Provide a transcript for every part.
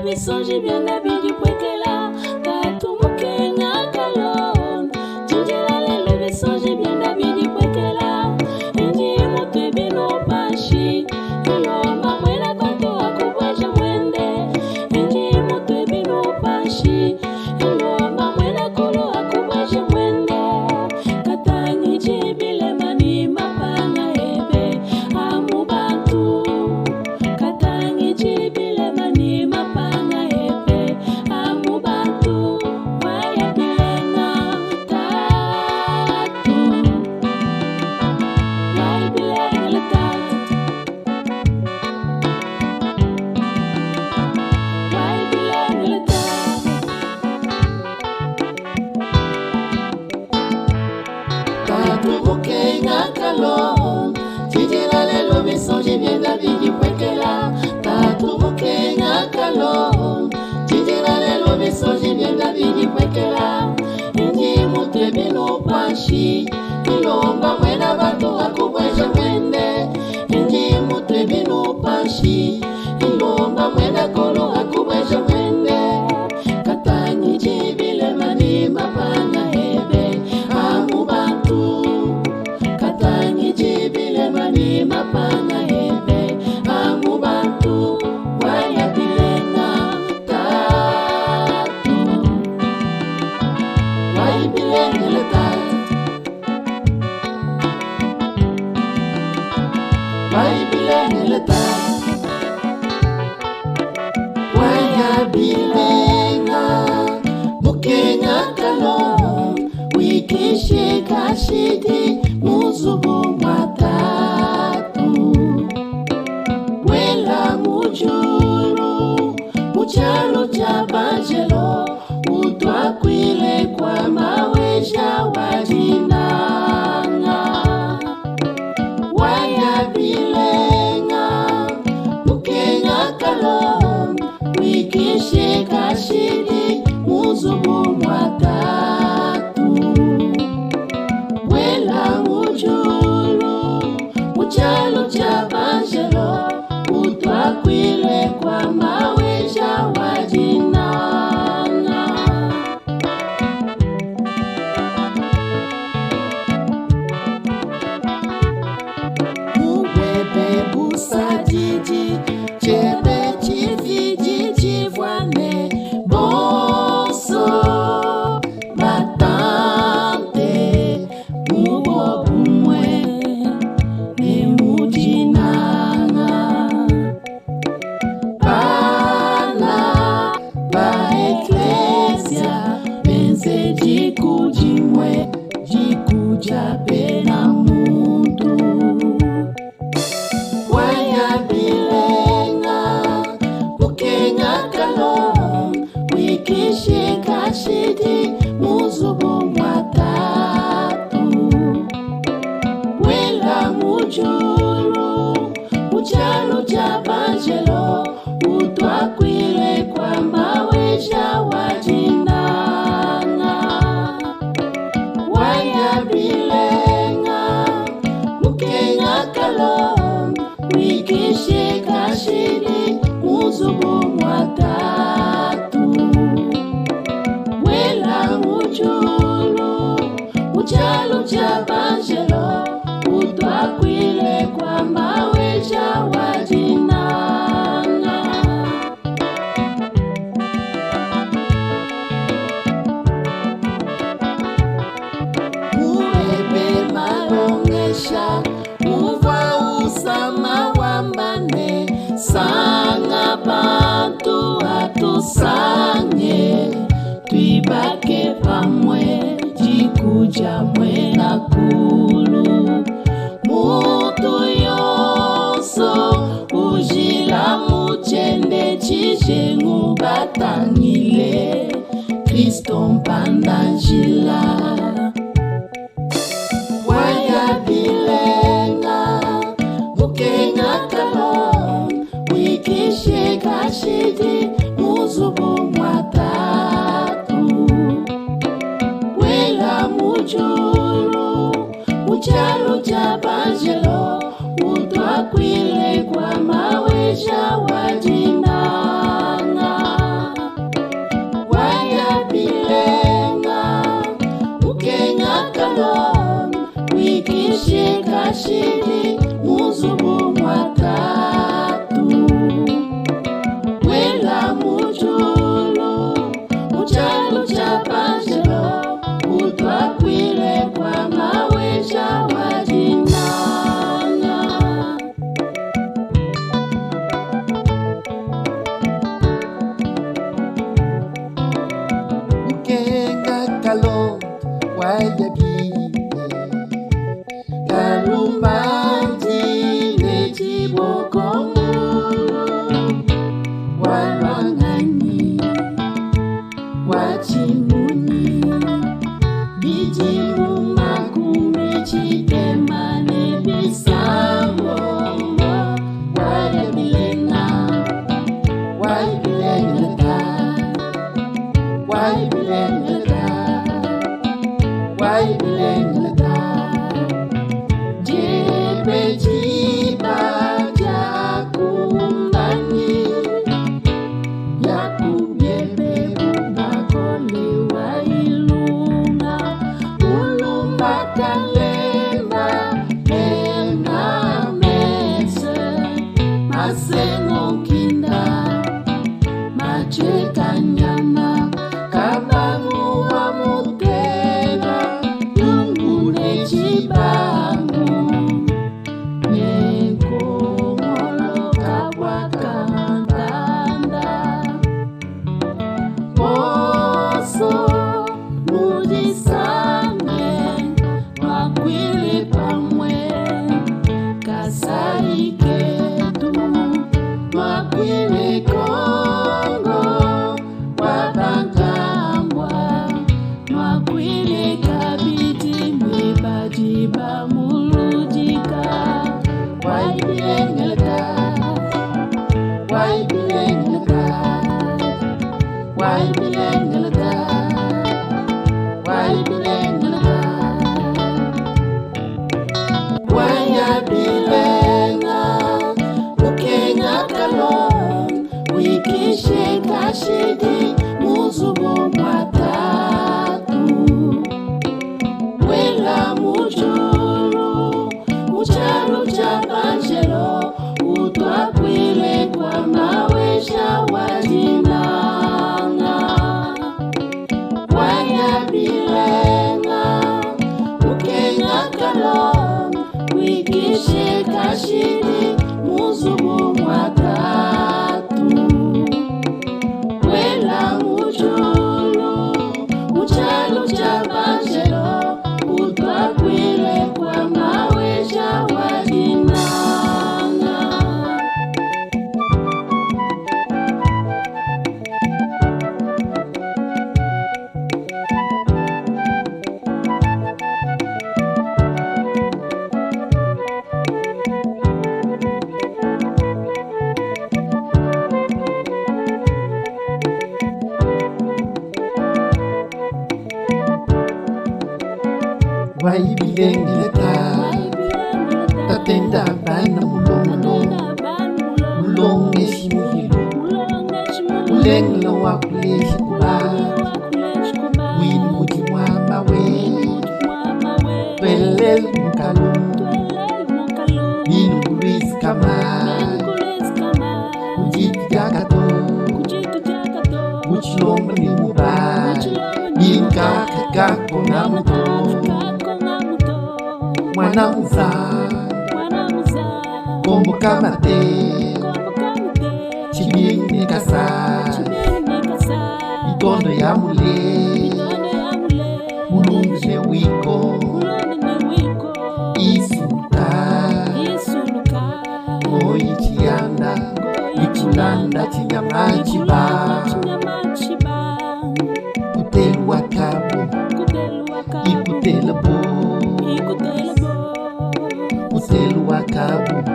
bisonji byonna bijikwekela katumuke ngakalon jinjira lelo bisonji byonna bijikwekela inji mutwe bino pashi ilomba mwena kanto akubwaje mwende inji mutwe bino pashi ilomba mwena kolo akubwaje mwende katanyi jibile mani mapanga ebe amubatu katanyi jibile mani mapanga ebe amubatu waya bilenga tatu waya bilenga tatu waya bilenga tatu katumuke ngakalon jinjira lelo bisonji byenda bijikwekela katumuke ngakalon jinjira lelo bisonji byenda bijikwekela inji mutwe bino pashi ilomba mwena bantu akubweje mwende inji mutwe bino pashi ilomba mwena kolo akubweje mwende katanyi jibile mani mapanga hebe amubatu katanyi jibile mani mapanga hebe amubatu waya bilenga tatu waya bilenga tatu waya bilenga tatu waya bilenga mukenya kalon wikishe kashidi muzubu matatu wela mujuru muchalo cha bajelo utwakwile kwa mawesha wajinanga waya bilenga mukenya kalon wikishe kashidi muzubu matatu wela mujuru muchalo cha bajelo utwakwile kwa mawesha wajinanga ubebe busajiji chebe chifiji chivwane boso matante mubo bumwe nemujinanga bana ba eklesia benze jikujimwe jikuja pena muntu waya bilenga mukenya kalon wikishe kashidi muzubu matatu wela mujuru muchalo cha bajelo utwakwile kwa mawesha wajinanga waya bilenga mukenya kalon wikishe kashidi muzubu matatu wela mujuru muchalo cha bajelo utwakwile kwa mawesha wajinanga uebe malongesha uva usama wambane sanga bantu atusanye twibake pamwe jikuja mwena kulu mutu yonso ujila muchende chijengu batangile Kristo mpanda njila waya bilenga mukenya kalon wikishe kashidi muzubu matatu wela mujuru muchalo cha bajelo utwakwile kwa mawesha wajinanga kashidi muzubu mwatatu wela mujulu muchalu cha panjelo utwakwile kwa mawesha wajinanya Mkenga kalo wajabi Kalumanti lechiboko walwangani wachimuni bijimu makumi chitemane bisambo wayabilena wayabilenga wayabilenga wayabilenga Jiba jakumbani yakubebe ubakole wa ilunga ulumba kalenda ena mese masengo kinda macheka nyama kabangu wa mutera lungule chibangu Kashidi muzubu mwatatu wela mujulu muchalu cha panjelo utwakwile kwa mawesha wajinanga wayabilenga ukenya kalon wikishe kashidi muzubu mwatatu muchalu cha panjelo utwakwile kwa mawesha wajinanga Waibilengeleta Tatenda bana mulong esimuhilo Ulenglo wakuleshi kuba Winu mujimwa mawe Twelel mukalu Winu kulis kama Ujitu jakato Uchilomba ni muba Minka kakako na muto Mwana muza Kombo kamate Chibini kasa Itondo ya mule Mulungu ne wiko Isuka Oichianda Ichulanda chinyama chiba Kutelu wakabu Ikutela bo Kutelu wakabu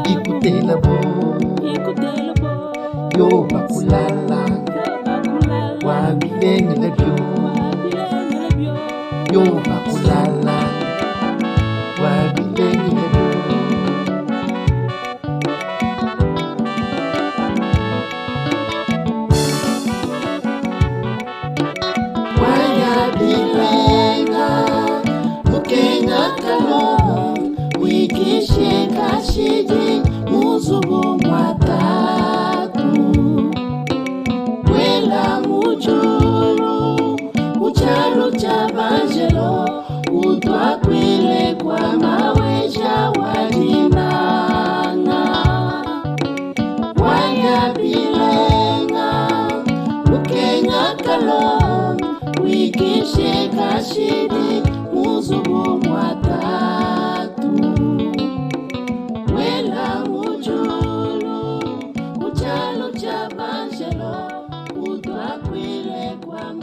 Ikutela bo Yo bakulala Wabilengele byo Yo bakulala Wabilengele byo Wayabilenga Mukenya kalon kashidi muzubu mwatatu wela mujuru uchalo cha banjelo utwakwile kwa mawesha wadinanga wayabilenga ukenya kalo wikishe kashidi muzubu mwatatu wela mujulu uchalo cha banjelo utwakwile kwa